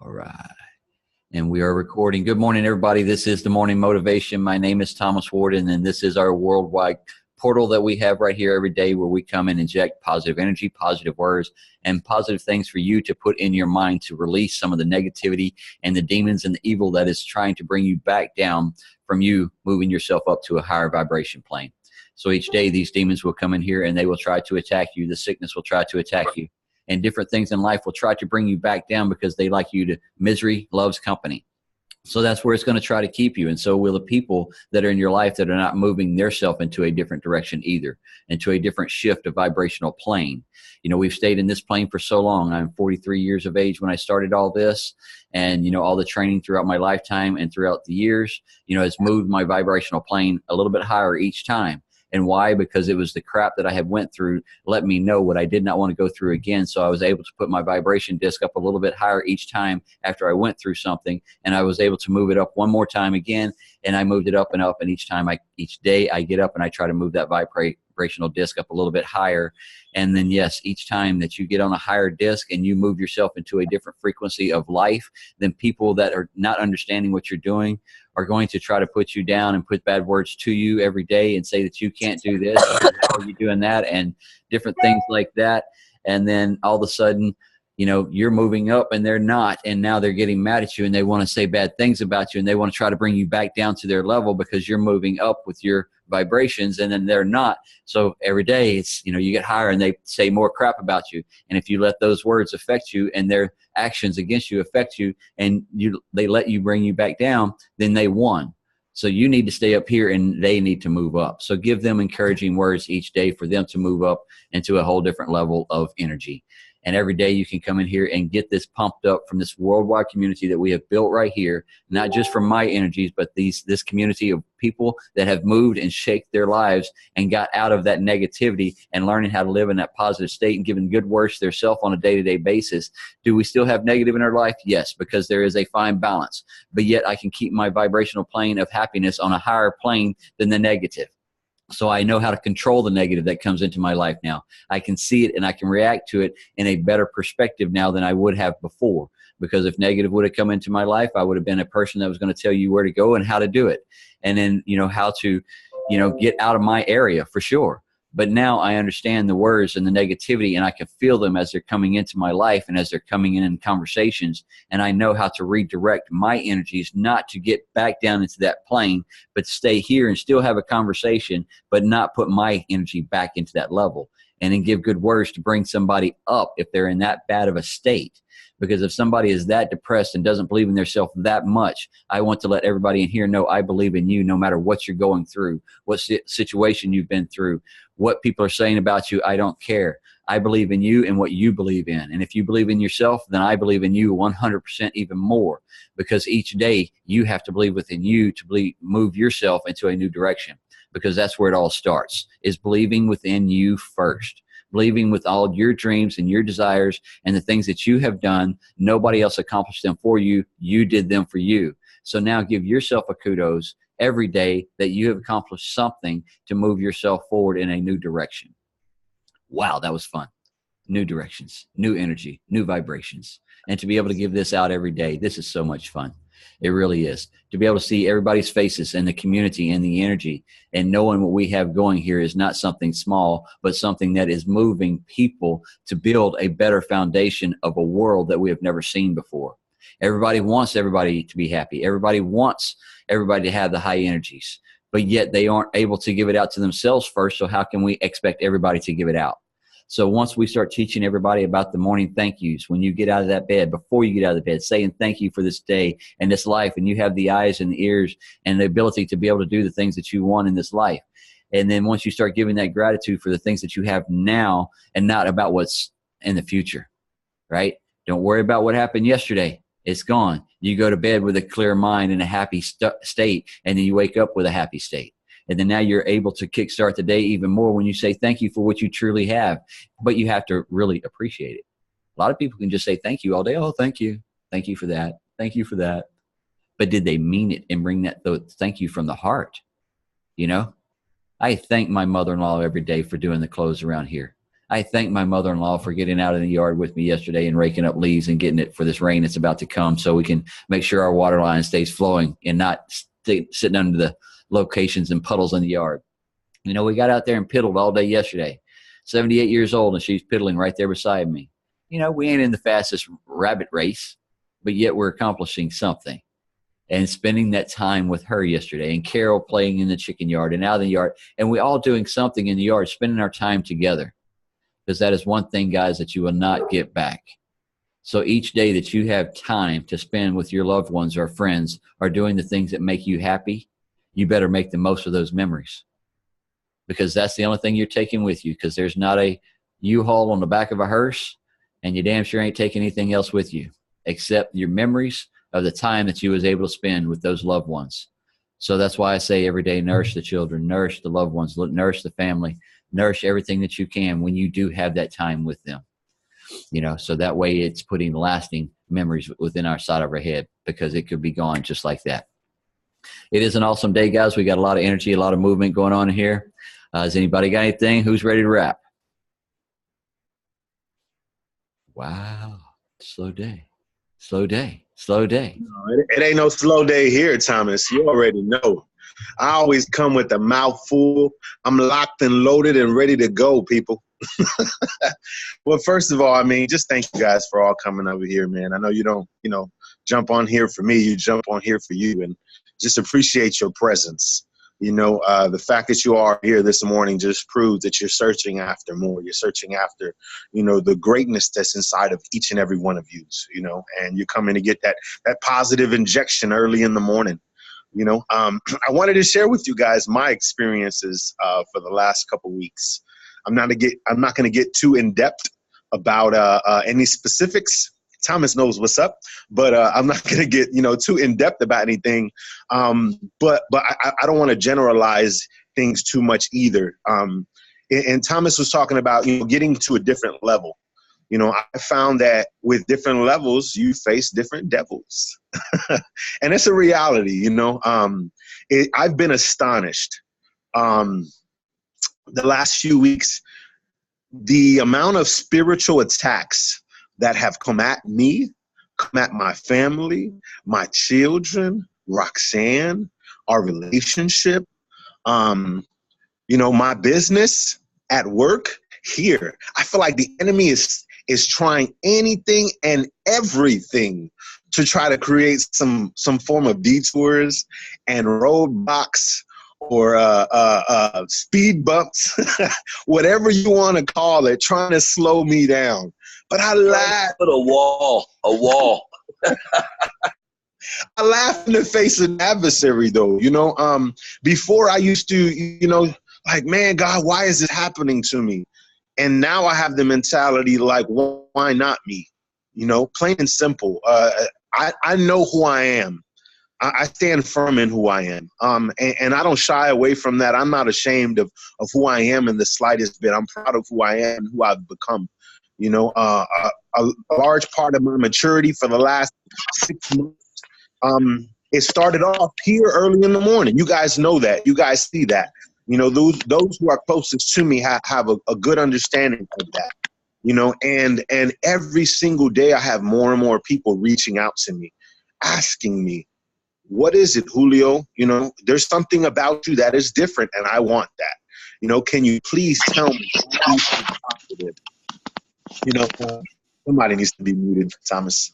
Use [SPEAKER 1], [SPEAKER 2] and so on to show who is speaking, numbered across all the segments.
[SPEAKER 1] All right. And we are recording. Good morning, everybody. This is the Morning Motivation. My name is Thomas Warden, and this is our worldwide portal that we have right here every day where we come and inject positive energy, positive words, and positive things for you to put in your mind to release some of the negativity and the demons and the evil that is trying to bring you back down from you moving yourself up to a higher vibration plane. So each day, these demons will come in here and they will try to attack you. The sickness will try to attack you. And different things in life will try to bring you back down because they like you to. Misery loves company. So that's where it's going to try to keep you. And so will the people that are in your life that are not moving themselves into a different direction either, into a different shift of vibrational plane. You know, we've stayed in this plane for so long. I'm 43 years of age when I started all this. And, you know, all the training throughout my lifetime and throughout the years, you know, has moved my vibrational plane a little bit higher each time. And why? Because it was the crap that I had went through let me know what I did not want to go through again. So I was able to put my vibration disc up a little bit higher each time after I went through something. And I was able to move it up one more time again. And I moved it up. And each day I get up and I try to move that vibrational disc up a little bit higher. And then, yes, each time that you get on a higher disc and you move yourself into a different frequency of life, then people that are not understanding what you're doing are going to try to put you down and put bad words to you every day and say that you can't do this, how are you doing that, and different things like that. And then all of a sudden, you know, you're moving up and they're not, and now they're getting mad at you and they want to say bad things about you and they want to try to bring you back down to their level because you're moving up with your vibrations and then they're not. So every day it's, you know, you get higher and they say more crap about you. And if you let those words affect you and their actions against you affect you and they let you bring you back down, then they won. So you need to stay up here and they need to move up. So give them encouraging words each day for them to move up into a whole different level of energy. And every day you can come in here and get this pumped up from this worldwide community that we have built right here, not just from my energies, but this community of people that have moved and shaped their lives and got out of that negativity and learning how to live in that positive state and giving good words to themselves on a day-to-day basis. Do we still have negative in our life? Yes, because there is a fine balance. But yet I can keep my vibrational plane of happiness on a higher plane than the negative. So I know how to control the negative that comes into my life now. I can see it and I can react to it in a better perspective now than I would have before. Because if negative would have come into my life, I would have been a person that was going to tell you where to go and how to do it. And then, you know, how to, you know, get out of my area for sure. But now I understand the words and the negativity and I can feel them as they're coming into my life and as they're coming in conversations. And I know how to redirect my energies, not to get back down into that plane, but stay here and still have a conversation, but not put my energy back into that level. And then give good words to bring somebody up if they're in that bad of a state. Because if somebody is that depressed and doesn't believe in themselves that much, I want to let everybody in here know I believe in you no matter what you're going through, what situation you've been through, what people are saying about you. I don't care. I believe in you and what you believe in. And if you believe in yourself, then I believe in you 100% even more. Because each day you have to believe within you to move yourself into a new direction. Because that's where it all starts, is believing within you first. Believing with all your dreams and your desires and the things that you have done. Nobody else accomplished them for you. You did them for you. So now give yourself a kudos every day that you have accomplished something to move yourself forward in a new direction. Wow, that was fun. New directions, new energy, new vibrations. And to be able to give this out every day, this is so much fun. It really is. To be able to see everybody's faces and the community and the energy and knowing what we have going here is not something small, but something that is moving people to build a better foundation of a world that we have never seen before. Everybody wants everybody to be happy. Everybody wants everybody to have the high energies, but yet they aren't able to give it out to themselves first. So how can we expect everybody to give it out? So once we start teaching everybody about the morning thank yous, when you get out of that bed, before you get out of the bed, saying thank you for this day and this life, and you have the eyes and the ears and the ability to be able to do the things that you want in this life. And then once you start giving that gratitude for the things that you have now and not about what's in the future, right? Don't worry about what happened yesterday. It's gone. You go to bed with a clear mind and a happy state, and then you wake up with a happy state. And then now you're able to kickstart the day even more when you say thank you for what you truly have. But you have to really appreciate it. A lot of people can just say thank you all day. Oh, thank you. Thank you for that. Thank you for that. But did they mean it and bring that thank you from the heart? You know, I thank my mother-in-law every day for doing the clothes around here. I thank my mother-in-law for getting out in the yard with me yesterday and raking up leaves and getting it for this rain that's about to come, so we can make sure our water line stays flowing and not sitting under the locations and puddles in the yard. We got out there and piddled all day yesterday. 78 years old, and she's piddling right there beside me. We ain't in the fastest rabbit race, but yet we're accomplishing something. And spending that time with her yesterday, and Carol playing in the chicken yard and out in the yard, and we all doing something in the yard, spending our time together. Because that is one thing, guys, that you will not get back. So each day that you have time to spend with your loved ones or friends or doing the things that make you happy, you better make the most of those memories. Because that's the only thing you're taking with you, because there's not a U-Haul on the back of a hearse, and you damn sure ain't taking anything else with you except your memories of the time that you was able to spend with those loved ones. So that's why I say every day, nourish the children, nourish the loved ones, nourish the family, nourish everything that you can when you do have that time with them. So that way it's putting lasting memories within our side of our head, because it could be gone just like that. It is an awesome day, guys. We got a lot of energy, a lot of movement going on here. Has anybody got anything? Who's ready to wrap? Wow. Slow day. Slow day. Slow day.
[SPEAKER 2] No, it ain't no slow day here, Thomas. You already know. I always come with a mouth full. I'm locked and loaded and ready to go, people. Well, first of all, just thank you guys for all coming over here, man. I know you don't, jump on here for me. You jump on here for you, and just appreciate your presence. The fact that you are here this morning just proves that you're searching after more. You're searching after, the greatness that's inside of each and every one of you, and you're coming to get that positive injection early in the morning. I wanted to share with you guys my experiences for the last couple weeks. I'm not going to get too in depth about any specifics. Thomas knows what's up, but I'm not going to get too in depth about anything. But I don't want to generalize things too much either. And Thomas was talking about getting to a different level. I found that with different levels, you face different devils. And it's a reality, I've been astonished. The last few weeks, the amount of spiritual attacks that have come at me, come at my family, my children, Roxanne, our relationship, my business, at work, here. I feel like the enemy is trying anything and everything to try to create some form of detours and roadblocks or speed bumps, whatever you want to call it, trying to slow me down. But I laugh.
[SPEAKER 3] Put a wall.
[SPEAKER 2] I laugh in the face of an adversary, though. Before I used to, like, man, God, why is this happening to me? And now I have the mentality like, why not me? Plain and simple. I know who I am. I stand firm in who I am. And I don't shy away from that. I'm not ashamed of who I am in the slightest bit. I'm proud of who I am and who I've become. A large part of my maturity for the last 6 months, it started off here early in the morning. You guys know that. You guys see that. Those who are closest to me have a good understanding of that. And every single day I have more and more people reaching out to me, asking me, what is it, Julio? There's something about you that is different, and I want that. Can you please tell me? Somebody needs to be muted, Thomas.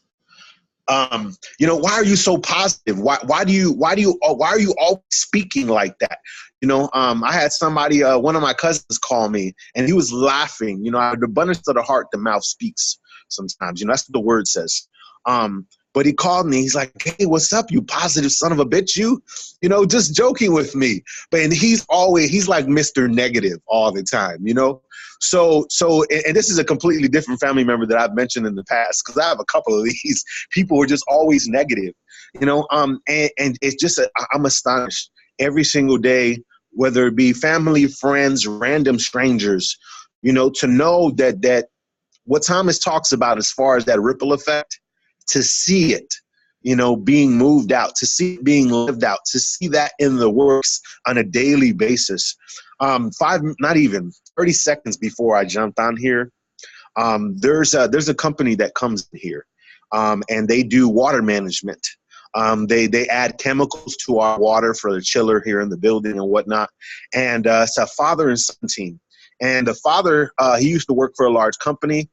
[SPEAKER 2] Why are you so positive? Why are you always speaking like that? I had somebody, one of my cousins call me, and he was laughing. The abundance of the heart, the mouth speaks sometimes. That's what the word says. But he called me. He's like, hey, what's up, you positive son of a bitch, you? Just joking with me. And he's like Mr. Negative all the time, So, and this is a completely different family member that I've mentioned in the past, because I have a couple of these people who are just always negative, and it's just, I'm astonished every single day, whether it be family, friends, random strangers, to know that what Thomas talks about as far as that ripple effect, to see it, being moved out, to see it being lived out, to see that in the works on a daily basis. not even 30 seconds before I jumped on here, there's a company that comes in here, and they do water management. They add chemicals to our water for the chiller here in the building and whatnot. And it's a father and son team. And the father, he used to work for a large company.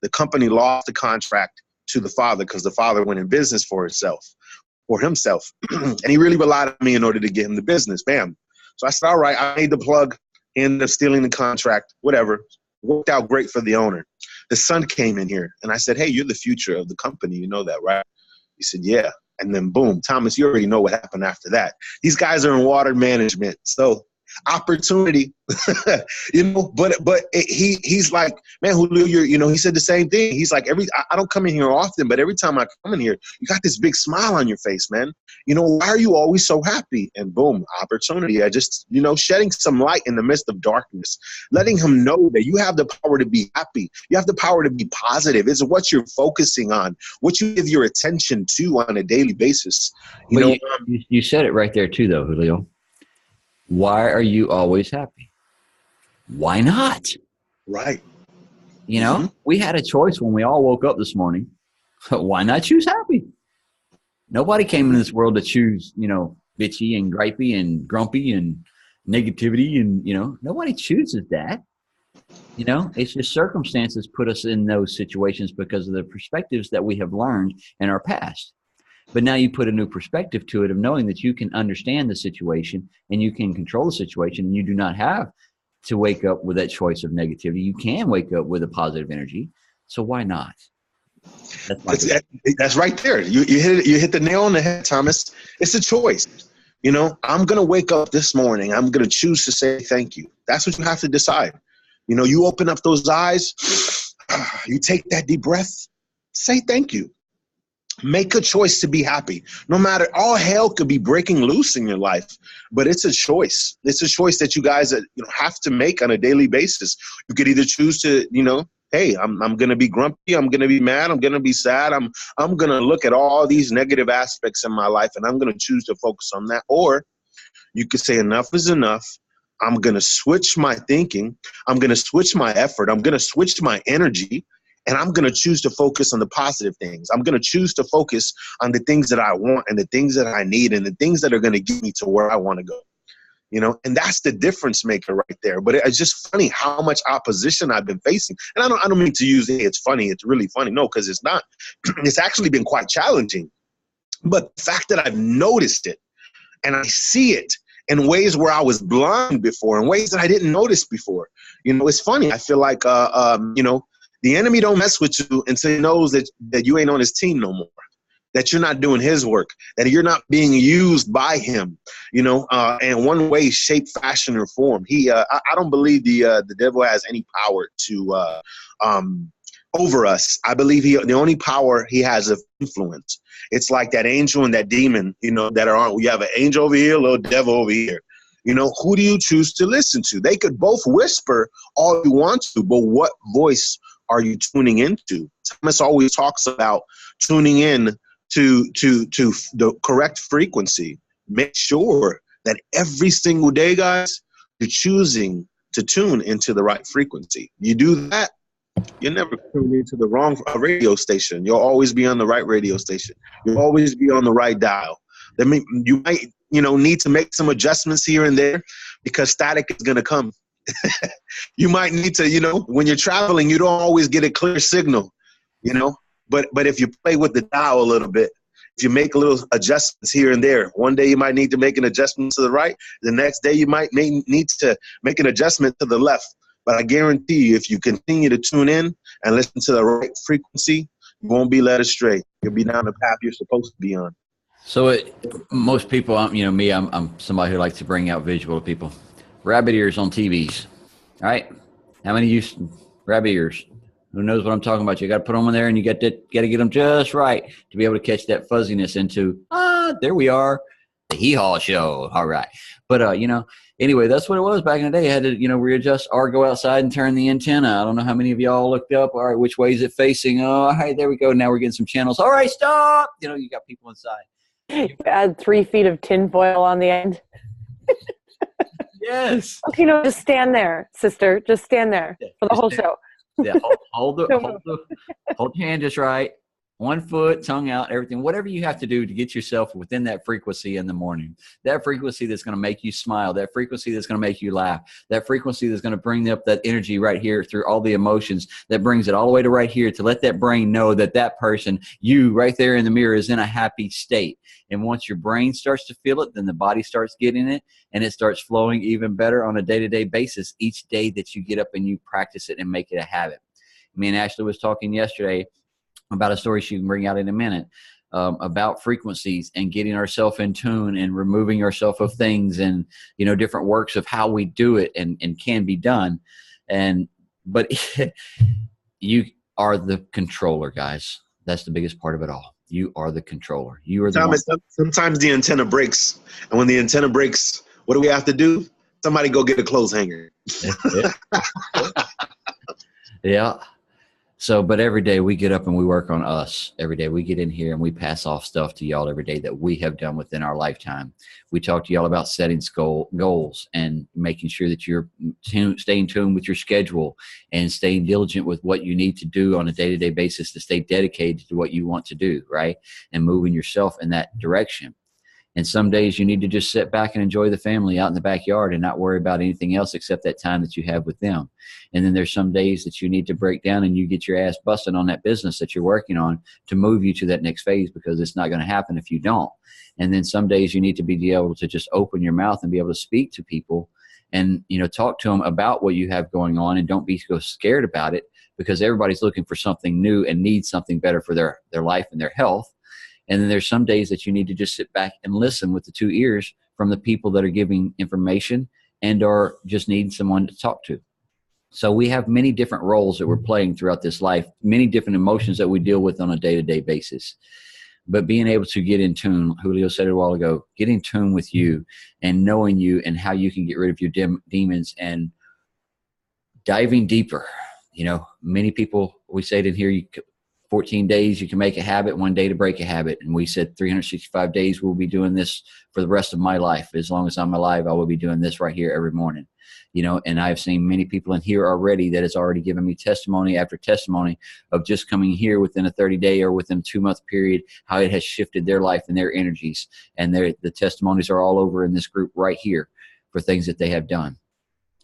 [SPEAKER 2] The company lost the contract to the father because the father went in business for himself. And he really relied on me in order to get him the business. Bam. So I said, all right, I made the plug, ended up stealing the contract, whatever. Worked out great for the owner. The son came in here, and I said, hey, you're the future of the company. You know that, right? He said, yeah. And then boom, Thomas, you already know what happened after that. These guys are in water management. So opportunity, he's like, man, Julio, he said the same thing. He's like, I don't come in here often, but every time I come in here, you got this big smile on your face, man. Why are you always so happy? And boom, opportunity. I just, shedding some light in the midst of darkness, letting him know that you have the power to be happy. You have the power to be positive. It's what you're focusing on, what you give your attention to on a daily basis.
[SPEAKER 1] You said it right there too, though, Julio. Why are you always happy? Why not?
[SPEAKER 2] Right.
[SPEAKER 1] We had a choice when we all woke up this morning. Why not choose happy? Nobody came in this world to choose, bitchy and gripey and grumpy and negativity. And, nobody chooses that. It's just circumstances put us in those situations because of the perspectives that we have learned in our past. But now you put a new perspective to it of knowing that you can understand the situation and you can control the situation, and you do not have to wake up with that choice of negativity. You can wake up with a positive energy. So why not?
[SPEAKER 2] That's right there. You hit the nail on the head, Thomas. It's a choice. I'm going to wake up this morning. I'm going to choose to say thank you. That's what you have to decide. You open up those eyes, you take that deep breath, say thank you. Make a choice to be happy. No matter, all hell could be breaking loose in your life, but it's a choice. It's a choice that you guys have to make on a daily basis. You could either choose to, hey, I'm going to be grumpy. I'm going to be mad. I'm going to be sad. I'm going to look at all these negative aspects in my life, and I'm going to choose to focus on that. Or you could say enough is enough. I'm going to switch my thinking. I'm going to switch my effort. I'm going to switch my energy. And I'm going to choose to focus on the positive things. I'm going to choose to focus on the things that I want and the things that I need and the things that are going to get me to where I want to go. And that's the difference maker right there. But it's just funny how much opposition I've been facing. And I don't mean to use, hey, it's funny. It's really funny. No, because it's not. It's actually been quite challenging. But the fact that I've noticed it and I see it in ways where I was blind before, in ways that I didn't notice before. It's funny. I feel like, the enemy don't mess with you until he knows that you ain't on his team no more, that you're not doing his work, that you're not being used by him, in one way, shape, fashion, or form. I don't believe the devil has any power to over us. I believe the only power he has of influence. It's like that angel and that demon, that are on. We have an angel over here, a little devil over here. Who do you choose to listen to? They could both whisper all you want to, but what voice are you tuning into? Thomas always talks about tuning in to the correct frequency. Make sure that every single day, guys, you're choosing to tune into the right frequency. You do that, you never tune into the wrong radio station. You'll always be on the right radio station. You'll always be on the right dial. You might, need to make some adjustments here and there because static is going to come. You might need to, when you're traveling, you don't always get a clear signal, but if you play with the dial a little bit, if you make little adjustments here and there, one day you might need to make an adjustment to the right. The next day you might need to make an adjustment to the left. But I guarantee you, if you continue to tune in and listen to the right frequency, you won't be led astray. You'll be down the path you're supposed to be on.
[SPEAKER 1] So most people, I'm somebody who likes to bring out visual to people. Rabbit ears on TVs, all right? How many use rabbit ears? Who knows what I'm talking about? You got to put them in there, and you got to get them just right to be able to catch that fuzziness into, there we are, the hee-haw show, all right. But, anyway, that's what it was back in the day. You had to, readjust or go outside and turn the antenna. I don't know how many of y'all looked up. All right, which way is it facing? Oh, hey, there we go. Now we're getting some channels. All right, stop. You got people inside.
[SPEAKER 3] You add 3 feet of tinfoil on the end.
[SPEAKER 1] Yes.
[SPEAKER 3] Okay, no, just stand there, sister. Just stand there
[SPEAKER 1] Yeah,
[SPEAKER 3] for the whole
[SPEAKER 1] just
[SPEAKER 3] show.
[SPEAKER 1] Yeah, hold your hand just right. 1 foot, tongue out, everything. Whatever you have to do to get yourself within that frequency in the morning. That frequency that's going to make you smile. That frequency that's going to make you laugh. That frequency that's going to bring up that energy right here through all the emotions. That brings it all the way to right here to let that brain know that that person, you right there in the mirror, is in a happy state. And once your brain starts to feel it, then the body starts getting it, and it starts flowing even better on a day-to-day basis each day that you get up and you practice it and make it a habit. Me and Ashley was talking yesterday about a story she can bring out in a minute, about frequencies and getting ourselves in tune and removing ourselves of things and, different works of how we do it and can be done. But you are the controller, guys. That's the biggest part of it all. You are the controller. You are the one.
[SPEAKER 2] Sometimes the antenna breaks. And when the antenna breaks, what do we have to do? Somebody go get a clothes hanger.
[SPEAKER 1] Yeah. So, but every day we get up and we work on us. Every day we get in here and we pass off stuff to y'all every day that we have done within our lifetime. We talk to y'all about setting goals and making sure that you're staying tuned with your schedule and staying diligent with what you need to do on a day-to-day basis to stay dedicated to what you want to do, right? And moving yourself in that direction. And some days you need to just sit back and enjoy the family out in the backyard and not worry about anything else except that time that you have with them. And then there's some days that you need to break down and you get your ass busting on that business that you're working on to move you to that next phase, because it's not going to happen if you don't. And then some days you need to be able to just open your mouth and be able to speak to people and, talk to them about what you have going on, and don't be so scared about it, because everybody's looking for something new and needs something better for their life and their health. And then there's some days that you need to just sit back and listen with the 2 ears from the people that are giving information and are just needing someone to talk to. So we have many different roles that we're playing throughout this life, many different emotions that we deal with on a day-to-day basis. But being able to get in tune, Julio said it a while ago, get in tune with you and knowing you and how you can get rid of your demons and diving deeper. Many people, we say it in here, 14 days you can make a habit, 1 day to break a habit. And we said 365 days we'll be doing this for the rest of my life. As long as I'm alive, I will be doing this right here every morning. And I've seen many people in here already that has already given me testimony after testimony of just coming here within a 30-day or within a 2-month period, how it has shifted their life and their energies. And the testimonies are all over in this group right here for things that they have done.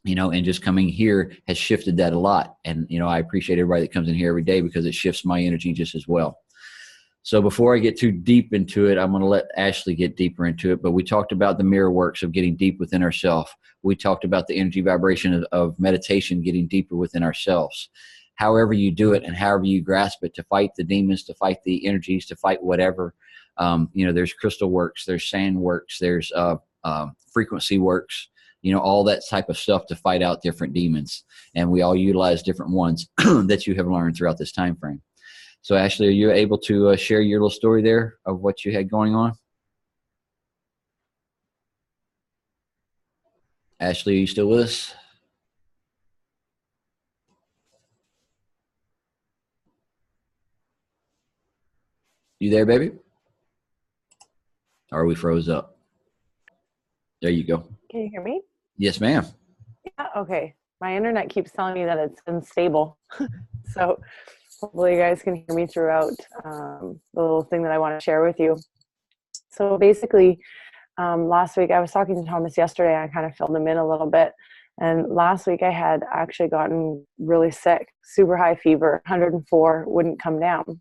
[SPEAKER 1] And just coming here has shifted that a lot. And, I appreciate everybody that comes in here every day, because it shifts my energy just as well. So before I get too deep into it, I'm going to let Ashley get deeper into it. But we talked about the mirror works of getting deep within ourselves. We talked about the energy vibration of meditation, getting deeper within ourselves. However you do it and however you grasp it, to fight the demons, to fight the energies, to fight whatever. There's crystal works, there's sand works, there's frequency works. All that type of stuff to fight out different demons. And we all utilize different ones that you have learned throughout this time frame. So Ashley, are you able to share your little story there of what you had going on? Ashley, are you still with us? You there, baby? Or are we froze up? There you go.
[SPEAKER 3] Can you hear me?
[SPEAKER 1] Yes, ma'am.
[SPEAKER 3] Yeah, okay. My internet keeps telling me that it's unstable. So hopefully you guys can hear me throughout the little thing that I want to share with you. So basically, last week, I was talking to Thomas yesterday, and I kind of filled him in a little bit. And last week I had actually gotten really sick, super high fever, 104, wouldn't come down.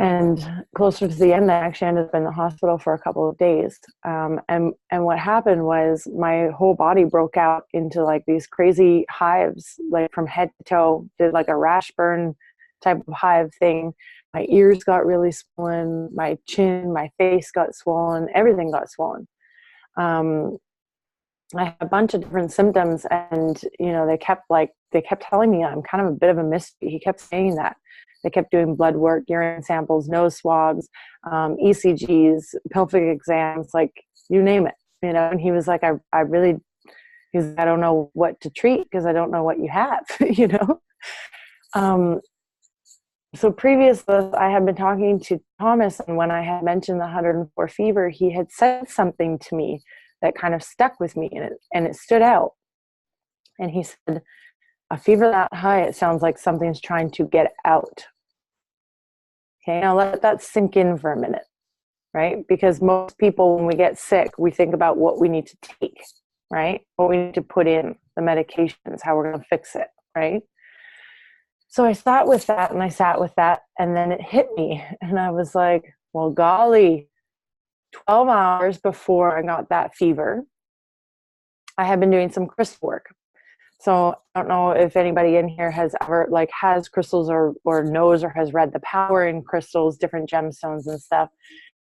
[SPEAKER 3] And closer to the end, I actually ended up in the hospital for a couple of days. And what happened was my whole body broke out into like these crazy hives, like from head to toe, did like a rash burn type of hive thing. My ears got really swollen, my chin, my face got swollen, everything got swollen. I had a bunch of different symptoms, and they kept telling me I'm kind of a bit of a mystery. He kept saying that. They kept doing blood work, urine samples, nose swabs, ECGs, pelvic exams, like you name it, And he was like, I don't know what to treat because I don't know what you have, So previous to this, I had been talking to Thomas, and when I had mentioned the 104 fever, he had said something to me that kind of stuck with me, and it stood out. And he said, a fever that high, it sounds like something's trying to get out. Okay, now let that sink in for a minute, right? Because most people, when we get sick, we think about what we need to take, right? What we need to put in, the medications, how we're going to fix it, right? So I sat with that, and then it hit me, and I was like, well, golly, 12 hours before I got that fever, I had been doing some crystal work. So I don't know if anybody in here has ever has crystals or knows or has read the power in crystals, different gemstones and stuff.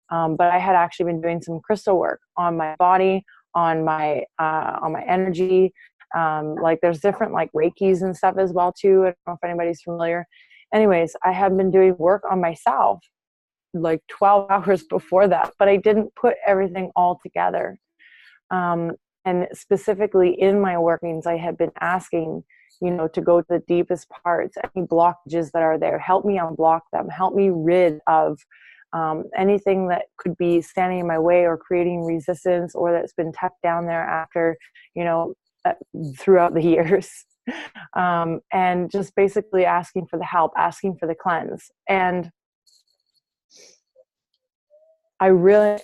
[SPEAKER 3] But I had actually been doing some crystal work on my body, on my energy. There's different Reikis and stuff as well too. I don't know if anybody's familiar. Anyways, I have been doing work on myself 12 hours before that, but I didn't put everything all together. And specifically in my workings, I had been asking, to go to the deepest parts, any blockages that are there, help me unblock them, help me rid of anything that could be standing in my way or creating resistance, or that's been tucked down there after, throughout the years. And just basically asking for the help, asking for the cleanse. And I really...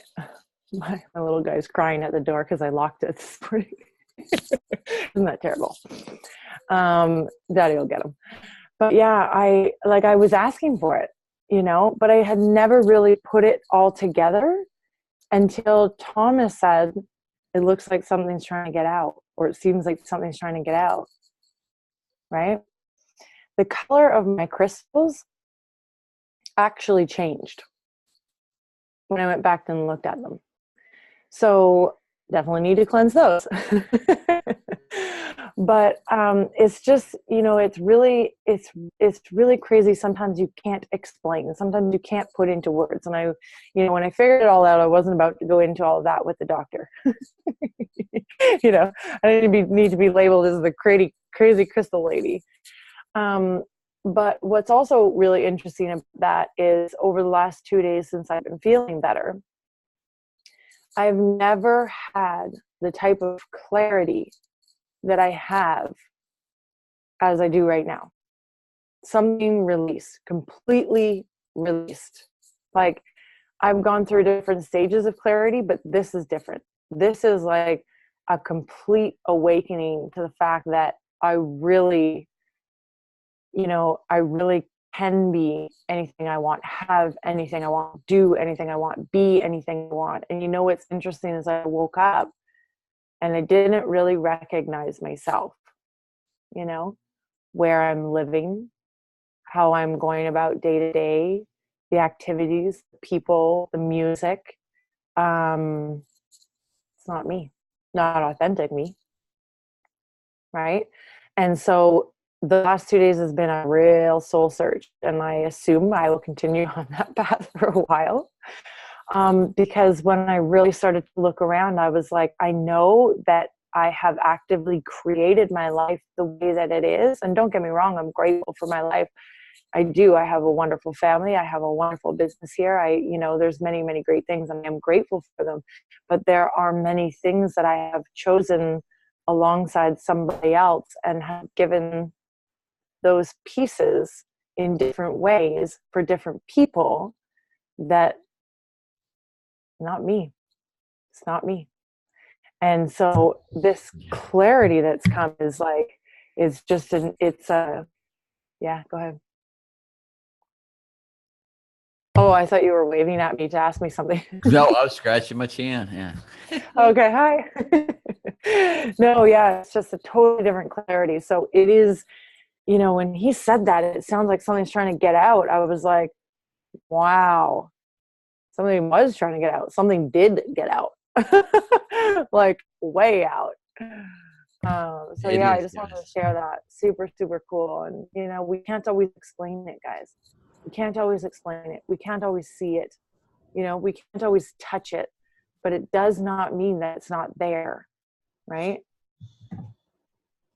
[SPEAKER 3] My little guy's crying at the door because I locked it this morning. Isn't that terrible? Daddy will get him. But yeah, I was asking for it, but I had never really put it all together until Thomas said, it looks like something's trying to get out, or it seems like something's trying to get out, right? The color of my crystals actually changed when I went back and looked at them. So definitely need to cleanse those. But it's just, it's really crazy. Sometimes you can't explain. Sometimes you can't put into words. And I, when I figured it all out, I wasn't about to go into all of that with the doctor. I didn't need to be labeled as the crazy crystal lady. But what's also really interesting about that is over the last 2 days since I've been feeling better, I've never had the type of clarity that I have as I do right now. Something released, completely released. I've gone through different stages of clarity, but this is different. This is like a complete awakening to the fact that I really can be anything I want, have anything I want, do anything I want, be anything I want. And what's interesting is I woke up and I didn't really recognize myself, where I'm living, how I'm going about day to day, the activities, the people, the music. It's not me, not authentic me. Right. And so the last 2 days has been a real soul search, and I assume I will continue on that path for a while. Because when I really started to look around, I was like, I know that I have actively created my life the way that it is. And don't get me wrong, I'm grateful for my life. I do. I have a wonderful family. I have a wonderful business here. There's many, many great things, and I'm grateful for them. But there are many things that I have chosen alongside somebody else and have given those pieces in different ways for different people that not me. It's not me. And so this clarity that's come is yeah, go ahead. Oh, I thought you were waving at me to ask me something.
[SPEAKER 1] No, I was scratching my chin. Yeah.
[SPEAKER 3] Okay, hi. No, yeah, it's just a totally different clarity. So it is, when he said that, it sounds like something's trying to get out. I was like, wow, something was trying to get out. Something did get out, way out. So yeah, I just wanted to share that. Super, super cool. And, we can't always explain it, guys. We can't always explain it. We can't always see it. We can't always touch it, but it does not mean that it's not there. Right?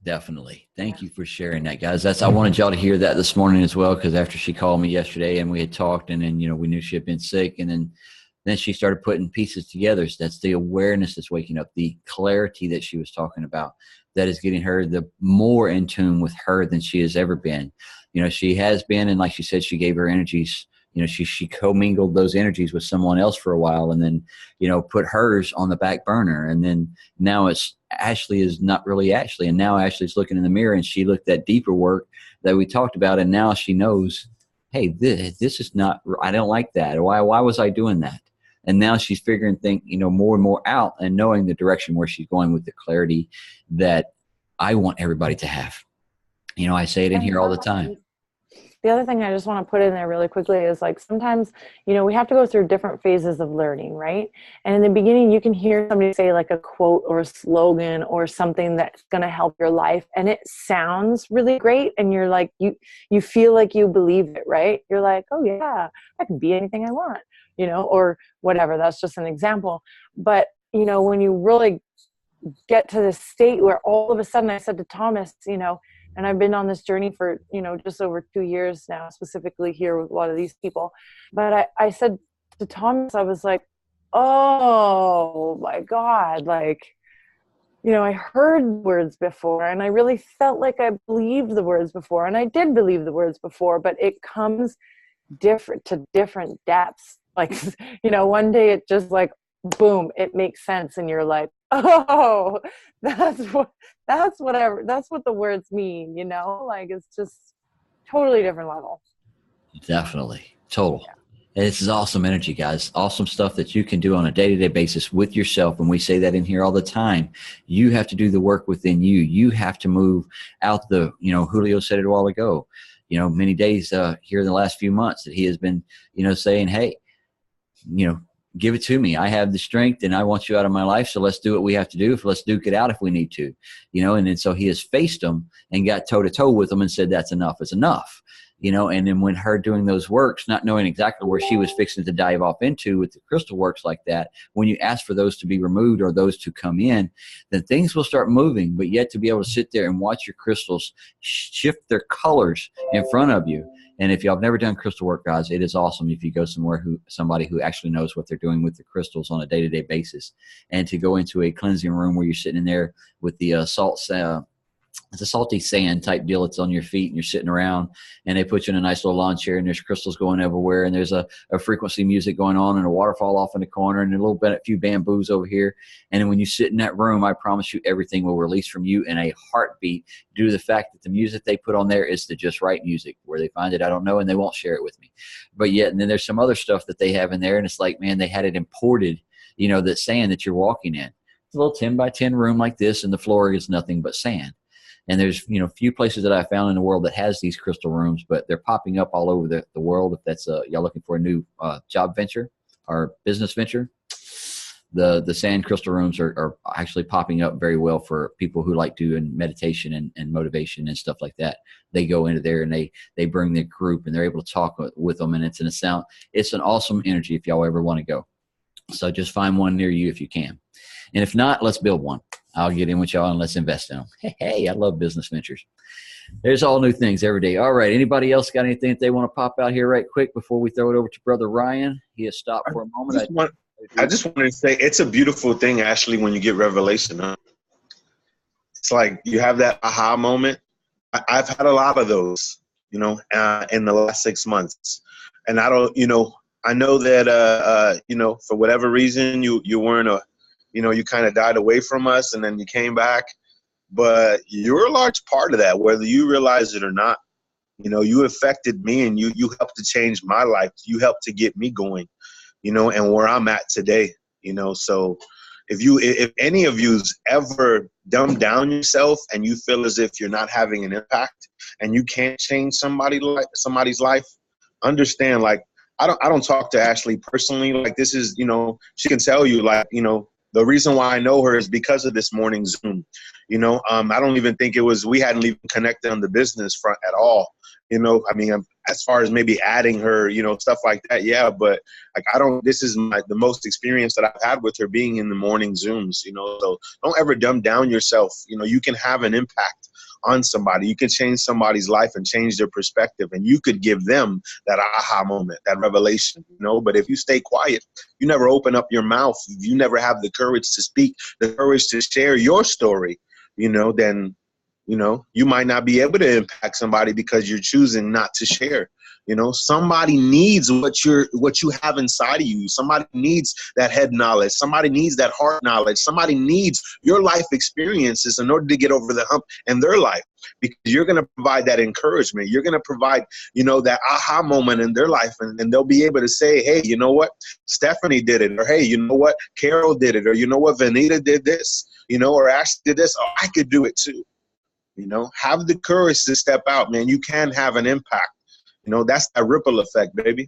[SPEAKER 1] Definitely. Thank you for sharing that, guys. I wanted y'all to hear that this morning as well, because after she called me yesterday and we had talked, and then, we knew she had been sick, and then Then she started putting pieces together. So that's the awareness that's waking up, the clarity that she was talking about, that is getting her the more in tune with her than she has ever been. She has been, and like she said, she gave her energies, she commingled those energies with someone else for a while, and then, put hers on the back burner. And then now it's Ashley is not really Ashley. And now Ashley's looking in the mirror, and she looked at deeper work that we talked about. And now she knows, hey, this is not, I don't like that. Why was I doing that? And now she's figuring things, more and more out, and knowing the direction where she's going with the clarity that I want everybody to have. I say it in here all the time.
[SPEAKER 3] The other thing I just want to put in there really quickly is, like, sometimes, we have to go through different phases of learning, right? And in the beginning, you can hear somebody say like a quote or a slogan or something that's going to help your life, and it sounds really great, and you're like, you feel like you believe it, right? You're like, oh yeah, I can be anything I want, or whatever. That's just an example. But, when you really get to this state where all of a sudden, I said to Thomas, and I've been on this journey for, just over 2 years now, specifically here with a lot of these people. But I said to Thomas, I was like, oh my God, like, I heard words before, and I really felt like I believed the words before, and I did believe the words before, but it comes different depths. Like, one day it just like, boom, it makes sense. And you're like, oh, that's what the words mean, like, it's just totally different level.
[SPEAKER 1] Definitely. Total. Yeah. And this is awesome energy, guys. Awesome stuff that you can do on a day-to-day basis with yourself. And we say that in here all the time. You have to do the work within you. You have to move out the, Julio said it a while ago, many days here in the last few months that he has been, saying, hey, give it to me. I have the strength, and I want you out of my life. So let's do what we have to do. Let's duke it out if we need to, and then so he has faced them and got toe to toe with them and said, that's enough. It's enough, and then when her doing those works, not knowing exactly where she was fixing to dive off into with the crystal works like that, when you ask for those to be removed or those to come in, then things will start moving. But yet to be able to sit there and watch your crystals shift their colors in front of you. And if y'all have never done crystal work, guys, it is awesome if you go somebody who actually knows what they're doing with the crystals on a day-to-day basis, and to go into a cleansing room where you're sitting in there with the it's a salty sand type deal. It's on your feet, and you're sitting around, and they put you in a nice little lawn chair, and there's crystals going everywhere, and there's a frequency music going on, and a waterfall off in the corner, and a few bamboos over here. And then when you sit in that room, I promise you everything will release from you in a heartbeat due to the fact that the music they put on there is the just right music. Where they find it, I don't know, and they won't share it with me. But yet, and then there's some other stuff that they have in there, and it's like, man, they had it imported, that sand that you're walking in. It's a little 10 by 10 room like this, and the floor is nothing but sand. And there's, few places that I found in the world that has these crystal rooms, but they're popping up all over the world. If that's y'all looking for a new job venture or business venture, the sand crystal rooms are actually popping up very well for people who like doing meditation and motivation and stuff like that. They go into there and they bring their group, and they're able to talk with them, and it's an awesome energy if y'all ever want to go. So just find one near you if you can. And if not, let's build one. I'll get in with y'all and let's invest in them. Hey, I love business ventures. There's all new things every day. All right. Anybody else got anything that they want to pop out here right quick before we throw it over to Brother Ryan? He has stopped for a moment.
[SPEAKER 2] I just wanted to say it's a beautiful thing, Ashley, when you get revelation. Huh? It's like you have that aha moment. I've had a lot of those, in the last 6 months. And I don't, I know that, for whatever reason, you weren't you kind of died away from us, and then you came back. But you're a large part of that, whether you realize it or not. You affected me, and you helped to change my life. You helped to get me going, and where I'm at today, So if any of you's ever dumbed down yourself and you feel as if you're not having an impact and you can't change somebody's life, understand, like, I don't talk to Ashley personally. Like, this is, she can tell you, like, the reason why I know her is because of this morning Zoom. I don't even think we hadn't even connected on the business front at all. As far as maybe adding her, stuff like that. Yeah. But like, this is the most experience that I've had with her being in the morning Zooms, so don't ever dumb down yourself. You can have an impact on somebody. You can change somebody's life and change their perspective, and you could give them that aha moment, that revelation, you know. But if you stay quiet, you never open up your mouth, you never have the courage to speak, the courage to share your story, you know, then, you know, you might not be able to impact somebody because you're choosing not to share. You know, somebody needs what you have inside of you. Somebody needs that head knowledge. Somebody needs that heart knowledge. Somebody needs your life experiences in order to get over the hump in their life, because you're going to provide that encouragement. You're going to provide, you know, that aha moment in their life, and they'll be able to say, hey, you know what, Stephanie did it, or hey, you know what, Carol did it, or you know what, Vanita did this, you know, or Ashley did this. Oh, I could do it too. You know, have the courage to step out, man. You can have an impact. You know, that's that ripple effect, baby.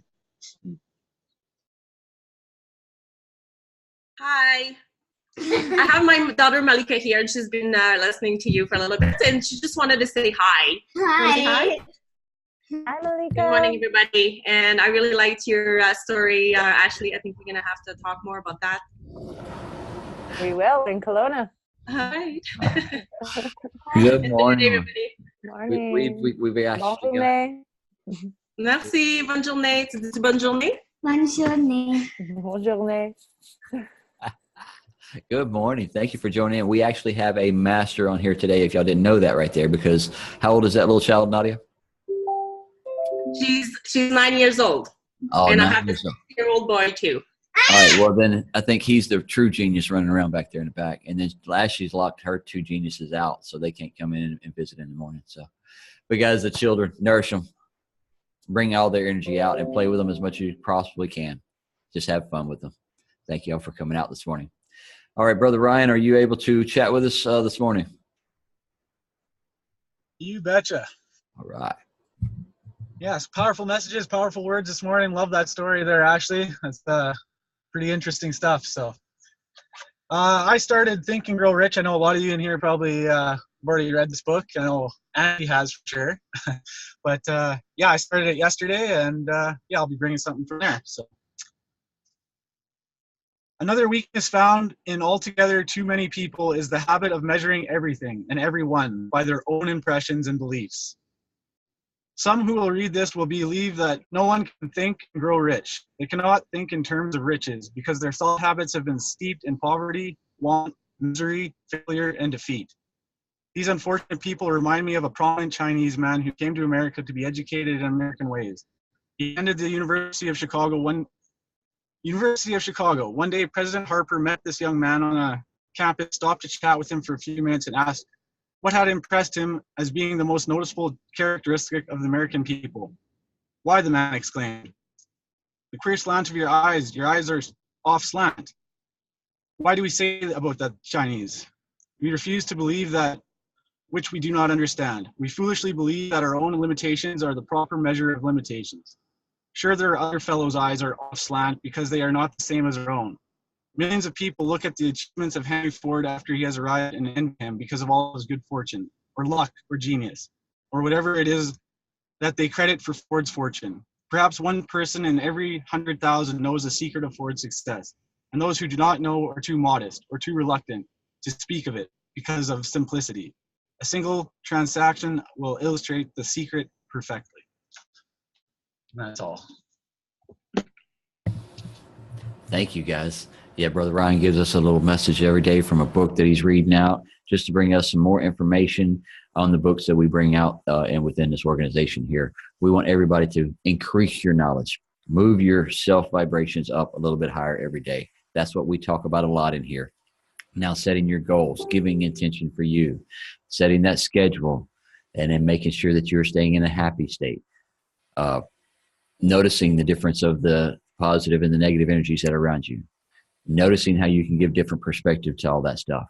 [SPEAKER 4] Hi. I have my daughter Malika here, and she's been listening to you for a little bit, and she just wanted to say hi.
[SPEAKER 5] Hi.
[SPEAKER 3] Hi, Malika.
[SPEAKER 4] Good morning, everybody. And I really liked your story, Ashley. I think we're going to have to talk more about that.
[SPEAKER 3] We will in Kelowna.
[SPEAKER 4] Hi.
[SPEAKER 1] Good morning.
[SPEAKER 4] Everybody.
[SPEAKER 3] Morning.
[SPEAKER 1] We've actually got,
[SPEAKER 3] Bonjour.
[SPEAKER 4] Merci. Bonne journée. Tu dis bonne journée?
[SPEAKER 5] Bonne journée.
[SPEAKER 3] Bonjour.
[SPEAKER 1] good morning. Thank you for joining in. We actually have a master on here today, if y'all didn't know that right there, because how old is that little child, Nadia?
[SPEAKER 4] She's 9 years old.
[SPEAKER 1] Oh,
[SPEAKER 4] and I
[SPEAKER 1] 9
[SPEAKER 4] have a
[SPEAKER 1] years old.
[SPEAKER 4] 6-year-old boy too.
[SPEAKER 1] All right, well then I think he's the true genius running around back there in the back. And then last she's locked her 2 geniuses out, so they can't come in and visit in the morning. So, but guys, the children, nourish them, bring all their energy out, and play with them as much as you possibly can. Just have fun with them. Thank you all for coming out this morning. All right, Brother Ryan, are you able to chat with us this morning?
[SPEAKER 6] You betcha.
[SPEAKER 1] All right.
[SPEAKER 6] Yes, powerful messages, powerful words this morning. Love that story there, Ashley. That's pretty interesting stuff. So I started Think and Grow Rich. I know a lot of you in here probably have already read this book. I know Andy has for sure. But yeah, I started it yesterday, and yeah, I'll be bringing something from there. So another weakness found in altogether too many people is the habit of measuring everything and everyone by their own impressions and beliefs. Some who will read this will believe that no one can think and grow rich. They cannot think in terms of riches because their thought habits have been steeped in poverty, want, misery, failure, and defeat. These unfortunate people remind me of a prominent Chinese man who came to America to be educated in American ways. He attended the University of Chicago. One day, President Harper met this young man on a campus, stopped to chat with him for a few minutes, and asked what had impressed him as being the most noticeable characteristic of the American people. Why, the man exclaimed. The queer slant of your eyes are off slant. Why do we say about that Chinese? We refuse to believe that which we do not understand. We foolishly believe that our own limitations are the proper measure of limitations. Sure, there are other fellows' eyes are off slant because they are not the same as our own. Millions of people look at the achievements of Henry Ford after he has arrived and envy him because of all his good fortune, or luck, or genius, or whatever it is that they credit for Ford's fortune. Perhaps one person in every 100,000 knows the secret of Ford's success, and those who do not know are too modest or too reluctant to speak of it because of simplicity. A single transaction will illustrate the secret perfectly. And that's all.
[SPEAKER 1] Thank you, guys. Yeah, Brother Ryan gives us a little message every day from a book that he's reading out, just to bring us some more information on the books that we bring out and within this organization here. We want everybody to increase your knowledge, move your self vibrations up a little bit higher every day. That's what we talk about a lot in here. Now, setting your goals, giving intention for you, setting that schedule, and then making sure that you're staying in a happy state. Noticing the difference of the positive and the negative energies that are around you. Noticing how you can give different perspective to all that stuff.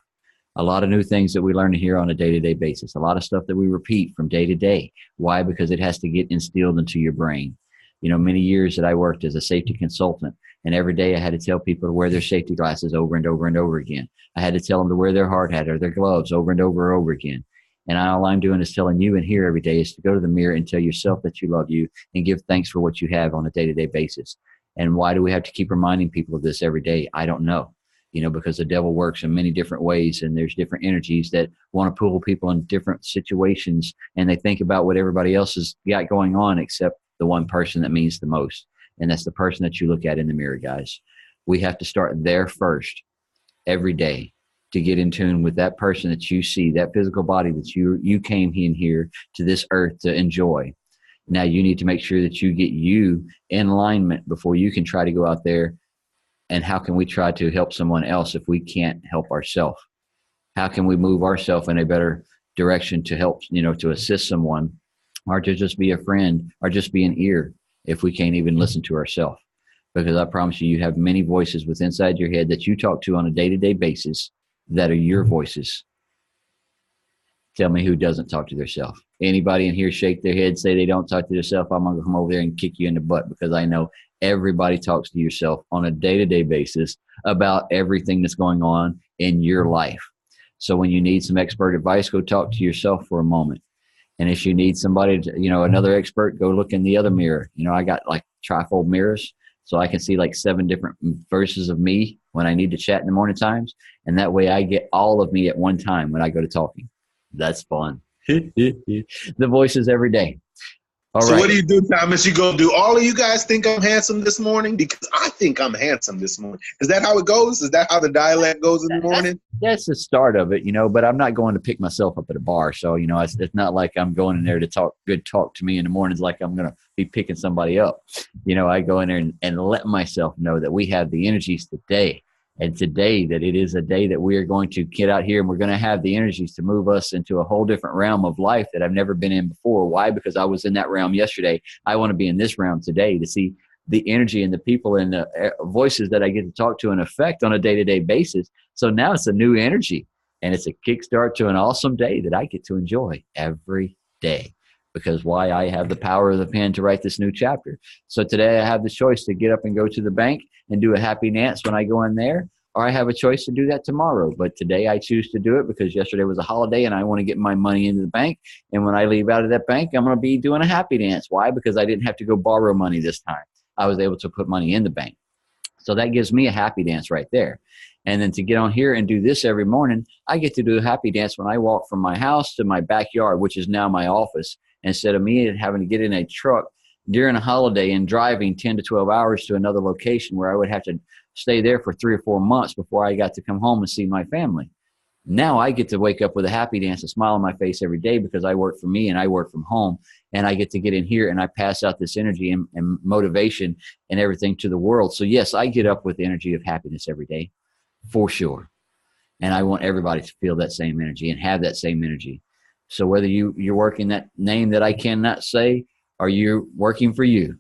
[SPEAKER 1] A lot of new things that we learn here on a day-to-day basis. A lot of stuff that we repeat from day to day. Why? Because it has to get instilled into your brain. You know, many years that I worked as a safety consultant, and every day I had to tell people to wear their safety glasses over and over and over again. I had to tell them to wear their hard hat or their gloves over and over and over again. And all I'm doing is telling you in here every day is to go to the mirror and tell yourself that you love you and give thanks for what you have on a day-to-day basis. And why do we have to keep reminding people of this every day? I don't know. because the devil works in many different ways, and there's different energies that want to pull people in different situations, and they think about what everybody else has got going on except the one person that means the most, and that's the person that you look at in the mirror, guys. We have to start there first every day to get in tune with that person that you see, that physical body that you came in here to this earth to enjoy. Now you need to make sure that you get you in alignment before you can try to go out there. And how can we try to help someone else if we can't help ourselves? How can we move ourselves in a better direction to help, to assist someone, or to just be a friend, or just be an ear if we can't even listen to ourselves? Because I promise you, you have many voices within inside your head that you talk to on a day-to-day basis that are your voices. Tell me who doesn't talk to themselves. Anybody in here shake their head, say they don't talk to themselves, I'm going to come over there and kick you in the butt, because I know everybody talks to yourself on a day-to-day basis about everything that's going on in your life. So when you need some expert advice, go talk to yourself for a moment. And if you need somebody to, another expert, go look in the other mirror. I got like trifold mirrors, so I can see like 7 different versions of me when I need to chat in the morning times. And that way I get all of me at one time when I go to talking. That's fun. The voices every day. All
[SPEAKER 2] so
[SPEAKER 1] right.
[SPEAKER 2] What do you do, Thomas? You go, do all of you guys think I'm handsome this morning? Because I think I'm handsome this morning. Is that how it goes? Is that how the dialect goes in the morning?
[SPEAKER 1] That's the start of it, but I'm not going to pick myself up at a bar. So, it's not like I'm going in there to talk to me in the mornings like I'm going to be picking somebody up. I go in there and let myself know that we have the energies today. And today, that it is a day that we are going to get out here and we're going to have the energies to move us into a whole different realm of life that I've never been in before. Why? Because I was in that realm yesterday. I want to be in this realm today to see the energy and the people and the voices that I get to talk to and affect on a day-to-day basis. So now it's a new energy, and it's a kickstart to an awesome day that I get to enjoy every day. Because why? I have the power of the pen to write this new chapter. So today I have the choice to get up and go to the bank and do a happy dance when I go in there, or I have a choice to do that tomorrow. But today I choose to do it because yesterday was a holiday and I want to get my money into the bank. And when I leave out of that bank, I'm going to be doing a happy dance. Why? Because I didn't have to go borrow money this time. I was able to put money in the bank. So that gives me a happy dance right there. And then to get on here and do this every morning, I get to do a happy dance when I walk from my house to my backyard, which is now my office. Instead of me having to get in a truck during a holiday and driving 10 to 12 hours to another location where I would have to stay there for 3 or 4 months before I got to come home and see my family. Now I get to wake up with a happy dance, a smile on my face every day because I work for me and I work from home, and I get to get in here and I pass out this energy and motivation and everything to the world. So yes, I get up with the energy of happiness every day for sure. And I want everybody to feel that same energy and have that same energy. So whether you're working that name that I cannot say, or you're working for you,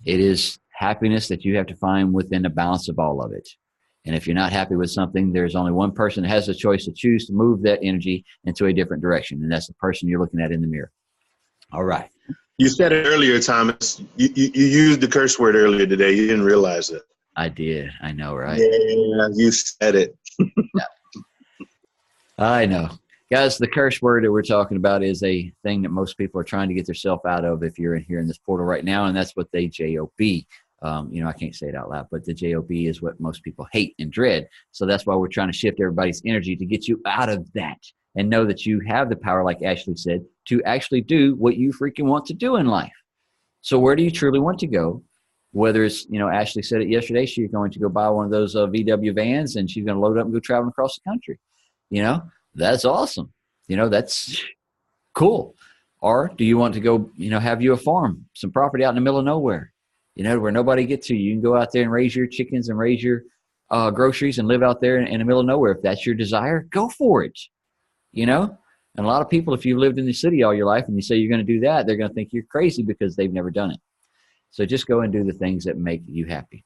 [SPEAKER 1] it is happiness that you have to find within the balance of all of it. And if you're not happy with something, there's only one person that has the choice to choose to move that energy into a different direction. And that's the person you're looking at in the mirror. All right.
[SPEAKER 2] You said it earlier, Thomas. You used the curse word earlier today. You didn't realize it.
[SPEAKER 1] I did. I know, right?
[SPEAKER 2] Yeah, you said it.
[SPEAKER 1] Yeah. I know. Guys, the curse word that we're talking about is a thing that most people are trying to get themselves out of if you're in here in this portal right now, and that's what they J-O-B. I can't say it out loud, but the J-O-B is what most people hate and dread. So that's why we're trying to shift everybody's energy to get you out of that and know that you have the power, like Ashley said, to actually do what you freaking want to do in life. So where do you truly want to go? Whether it's, Ashley said it yesterday, she's going to go buy one of those VW vans and she's going to load up and go traveling across the country. That's awesome. That's cool. Or do you want to go, have you a farm, some property out in the middle of nowhere, where nobody gets to you. You can go out there and raise your chickens and raise your groceries and live out there in the middle of nowhere. If that's your desire, go for it. And a lot of people, if you've lived in the city all your life and you say you're going to do that, they're going to think you're crazy because they've never done it. So just go and do the things that make you happy.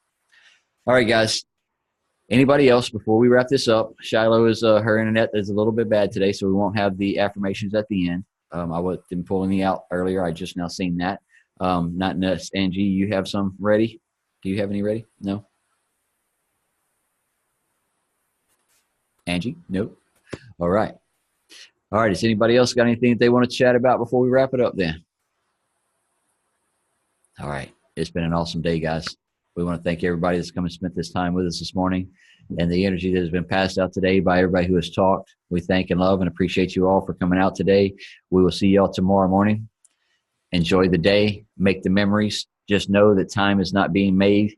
[SPEAKER 1] All right, guys. Anybody else before we wrap this up? Shiloh her internet is a little bit bad today, so we won't have the affirmations at the end. I wasn't pulling me out earlier. I just now seen that. Not nuts. Angie, you have some ready? Do you have any ready? No? Angie? Nope. All right. All right. Has anybody else got anything that they want to chat about before we wrap it up then? All right. It's been an awesome day, guys. We want to thank everybody that's come and spent this time with us this morning. and the energy that has been passed out today by everybody who has talked. We thank and love and appreciate you all for coming out today. We will see y'all tomorrow morning. Enjoy the day. Make the memories. Just know that time is not being made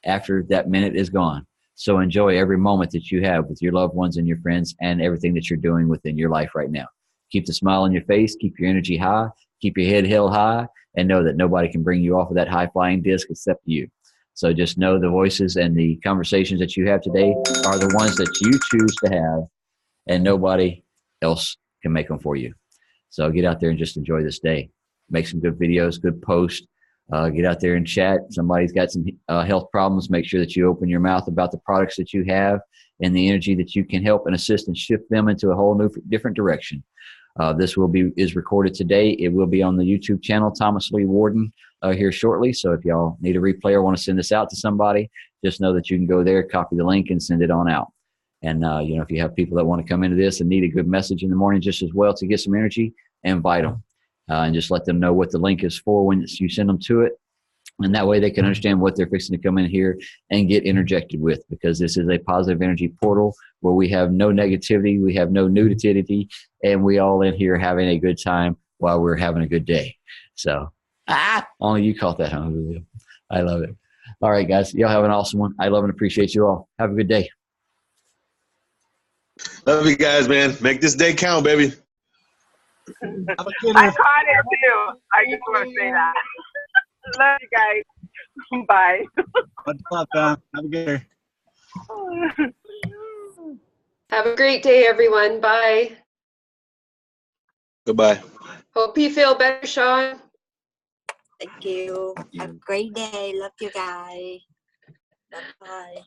[SPEAKER 1] after that minute is gone. So enjoy every moment that you have with your loved ones and your friends and everything that you're doing within your life right now. Keep the smile on your face. Keep your energy high. Keep your head held high, and know that nobody can bring you off of that high-flying disc except you. So just know the voices and the conversations that you have today are the ones that you choose to have, and nobody else can make them for you. So get out there and just enjoy this day. Make some good videos, good posts. Get out there and chat. Somebody's got some health problems. Make sure that you open your mouth about the products that you have and the energy that you can help and assist and shift them into a whole new, different direction. This is recorded today. It will be on the YouTube channel, Thomas Lee Warden, here shortly. So if y'all need a replay or want to send this out to somebody, just know that you can go there, copy the link, and send it on out. And, if you have people that want to come into this and need a good message in the morning just as well to get some energy, invite them. And just let them know what the link is for when you send them to it. And that way they can understand what they're fixing to come in here and get interjected with, because this is a positive energy portal where we have no negativity, we have no nudity, and we all in here having a good time while we're having a good day. So, only you caught that, huh? I love it. All right, guys. Y'all have an awesome one. I love and appreciate you all. Have a good day.
[SPEAKER 2] Love you guys, man. Make this day count, baby.
[SPEAKER 7] I caught it too. I just want to say that. Love you guys. Bye.
[SPEAKER 6] What's up, fam? Have a good day.
[SPEAKER 8] Have a great day, everyone. Bye.
[SPEAKER 2] Goodbye.
[SPEAKER 8] Hope you feel better, Sean.
[SPEAKER 5] Thank you. Have a great day. Love you guys. Bye.